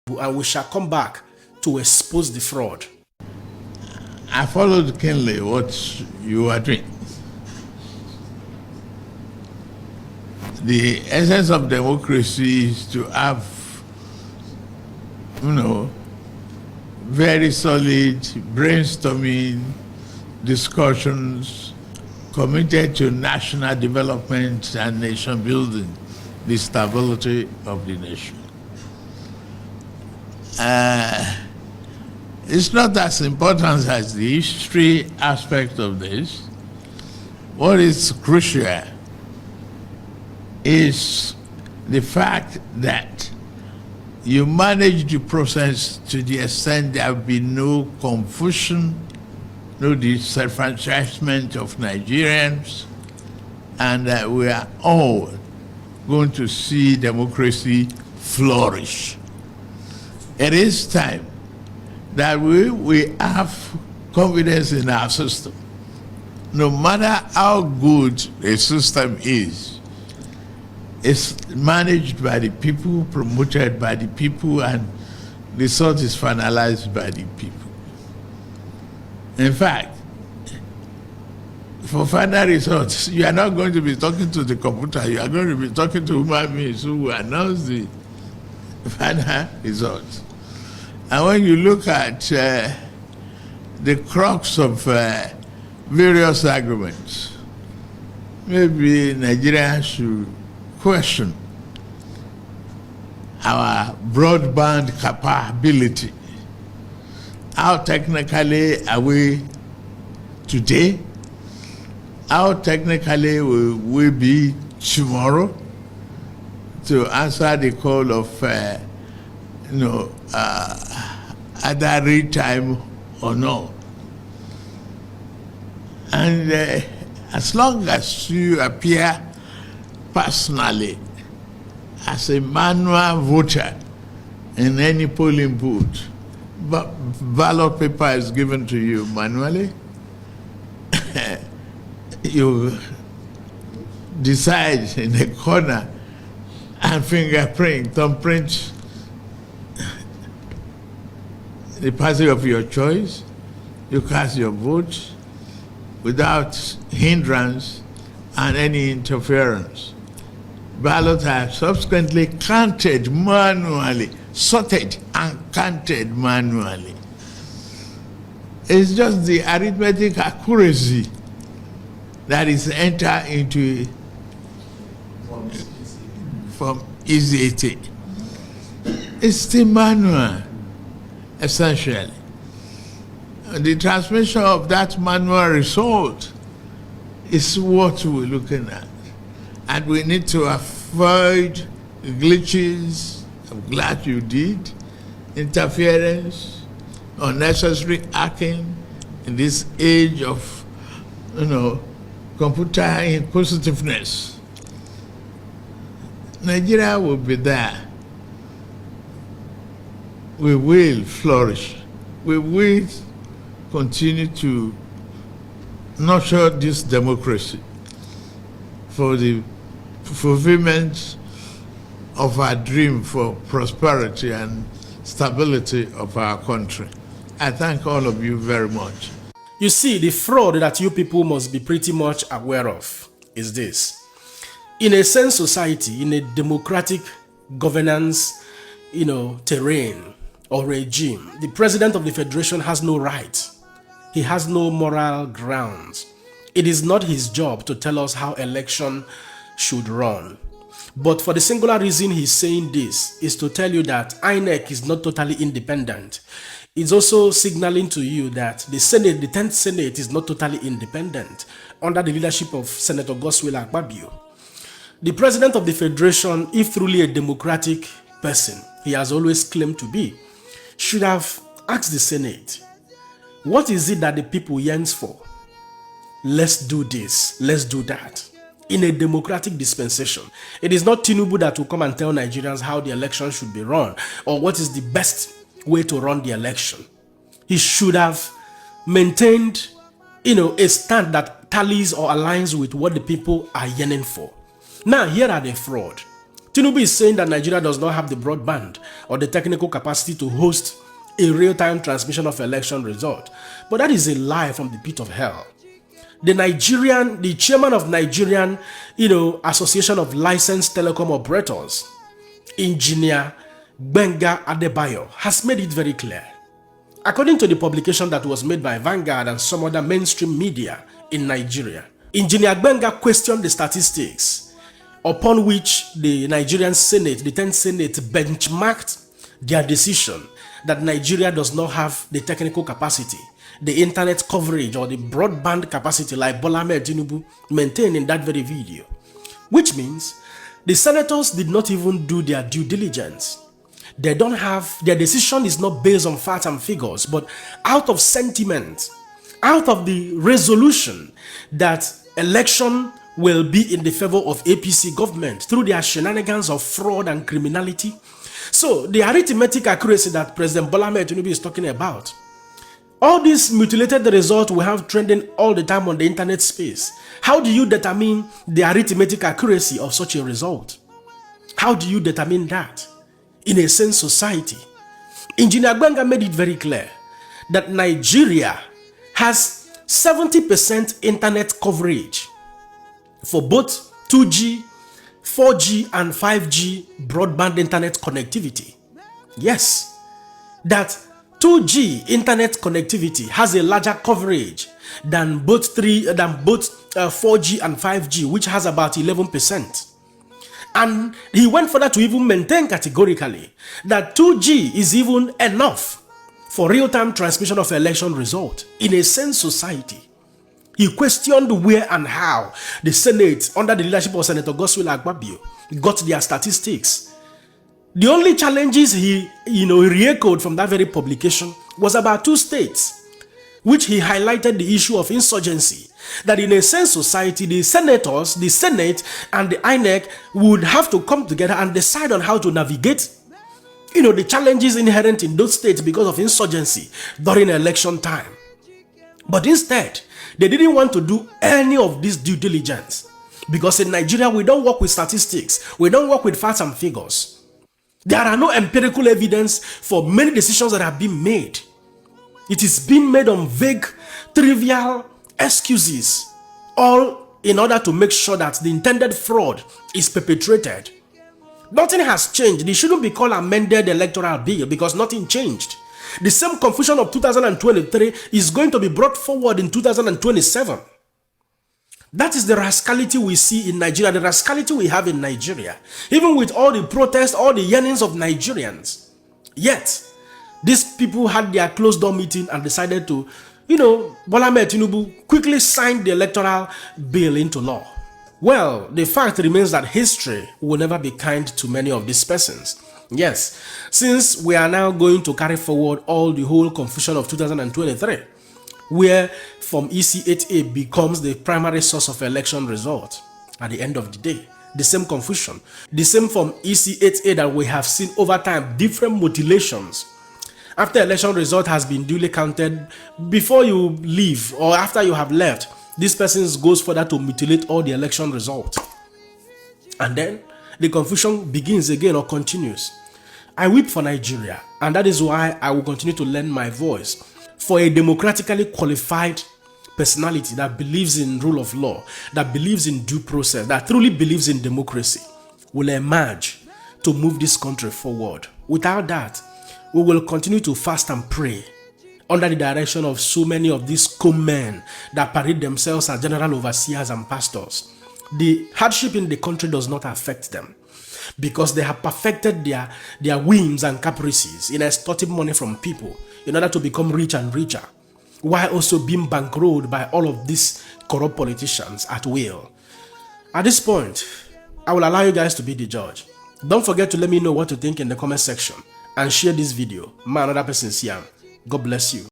and we shall come back to expose the fraud. I followed keenly what you are doing. The essence of democracy is to have, very solid brainstorming discussions committed to national development and nation building, the stability of the nation. It's not as important as the history aspect of this. What is crucial is the fact that you manage the process to the extent there will be no confusion, no disenfranchisement of Nigerians, and that we are all going to see democracy flourish. It is time that we have confidence in our system. No matter how good a system is, it's managed by the people, promoted by the people, and the result is finalized by the people. In fact, for final results, you are not going to be talking to the computer, you are going to be talking to human beings who will announce the final results. And when you look at the crux of various arguments, maybe Nigeria should question our broadband capability. How technically are we today? How technically will we be tomorrow to answer the call of either read time or no? And as long as you appear personally as a manual voter in any polling booth, but ballot paper is given to you manually, you decide in a corner and fingerprint, thumbprint the party of your choice, you cast your vote without hindrance and any interference. Ballots are subsequently counted manually, sorted and counted manually. It's just the arithmetic accuracy that is entered into from easy. It's still manual, essentially. The transmission of that manual result is what we're looking at. And we need to avoid glitches. I'm glad you did. Interference, unnecessary hacking in this age of, computer inquisitiveness. Nigeria will be there. We will flourish. We will continue to nurture this democracy for the fulfillment of our dream for prosperity and stability of our country. I thank all of you very much. You see, the fraud that you people must be pretty much aware of is this. In a sane society, in a democratic governance, terrain or regime, the president of the federation has no right. He has no moral grounds. It is not his job to tell us how election should run. But for the singular reason he's saying this is to tell you that INEC is not totally independent. It's also signaling to you that the Senate, the 10th Senate, is not totally independent under the leadership of Senator Godswill Akpabio. The president of the federation, if truly a democratic person, he has always claimed to be, should have asked the Senate, what is it that the people yearns for? Let's do this, let's do that. In a democratic dispensation, it is not Tinubu that will come and tell Nigerians how the election should be run or what is the best way to run the election. He should have maintained, a stand that tallies or aligns with what the people are yearning for. Now, here are the fraud. Tinubu is saying that Nigeria does not have the broadband or the technical capacity to host a real-time transmission of election result. But that is a lie from the pit of hell. The chairman of Nigerian, Association of Licensed Telecom Operators, Engineer Gbenga Adebayo, has made it very clear. According to the publication that was made by Vanguard and some other mainstream media in Nigeria, Engineer Gbenga questioned the statistics upon which the Nigerian Senate, the 10th Senate, benchmarked their decision that Nigeria does not have the technical capacity, the internet coverage, or the broadband capacity like Bola Ahmed Tinubu maintained in that very video. Which means the senators did not even do their due diligence. They don't have, their decision is not based on facts and figures, but out of sentiment, out of the resolution that election will be in the favor of APC government through their shenanigans of fraud and criminality. So the arithmetic accuracy that President Bola Ahmed Tinubu is talking about, all these mutilated results we have trending all the time on the internet space. How do you determine the arithmetic accuracy of such a result? How do you determine that? In a sense society, Engineer Gbenga made it very clear that Nigeria has 70% internet coverage for both 2G, 4G, and 5G broadband internet connectivity. Yes, that 2G internet connectivity has a larger coverage than both 4G and 5G, which has about 11%. And he went further to even maintain categorically that 2G is even enough for real-time transmission of election result in a sense society. He questioned where and how the Senate, under the leadership of Senator Godswill Akpabio, got their statistics. The only challenges he re-echoed from that very publication was about 2 states, which he highlighted the issue of insurgency. That in a sense society, the senators, the Senate, and the INEC would have to come together and decide on how to navigate, the challenges inherent in those states because of insurgency during election time. But instead, they didn't want to do any of this due diligence because in Nigeria, we don't work with statistics. We don't work with facts and figures. There are no empirical evidence for many decisions that have been made. It is being made on vague, trivial excuses, all in order to make sure that the intended fraud is perpetrated. Nothing has changed. It shouldn't be called amended electoral bill because nothing changed. The same confusion of 2023 is going to be brought forward in 2027. That is the rascality we see in Nigeria, the rascality we have in Nigeria, even with all the protests, all the yearnings of Nigerians. Yet, these people had their closed-door meeting and decided to, Bola Ahmed Tinubu quickly signed the electoral bill into law. Well, the fact remains that history will never be kind to many of these persons. Yes, since we are now going to carry forward all the whole confusion of 2023, where Form EC8A becomes the primary source of election result at the end of the day. The same confusion, the same Form EC8A that we have seen over time, different mutilations. After election result has been duly counted, before you leave or after you have left, this person goes further to mutilate all the election result. And then the confusion begins again or continues. I weep for Nigeria, and that is why I will continue to lend my voice for a democratically qualified personality that believes in rule of law, that believes in due process, that truly believes in democracy, will emerge to move this country forward. Without that, we will continue to fast and pray under the direction of so many of these scum men that parade themselves as general overseers and pastors. The hardship in the country does not affect them because they have perfected their whims and caprices in extorting money from people in order to become rich and richer, while also being bankrolled by all of these corrupt politicians at will. At this point, I will allow you guys to be the judge. Don't forget to let me know what you think in the comment section and share this video. My another person, Siam. God bless you.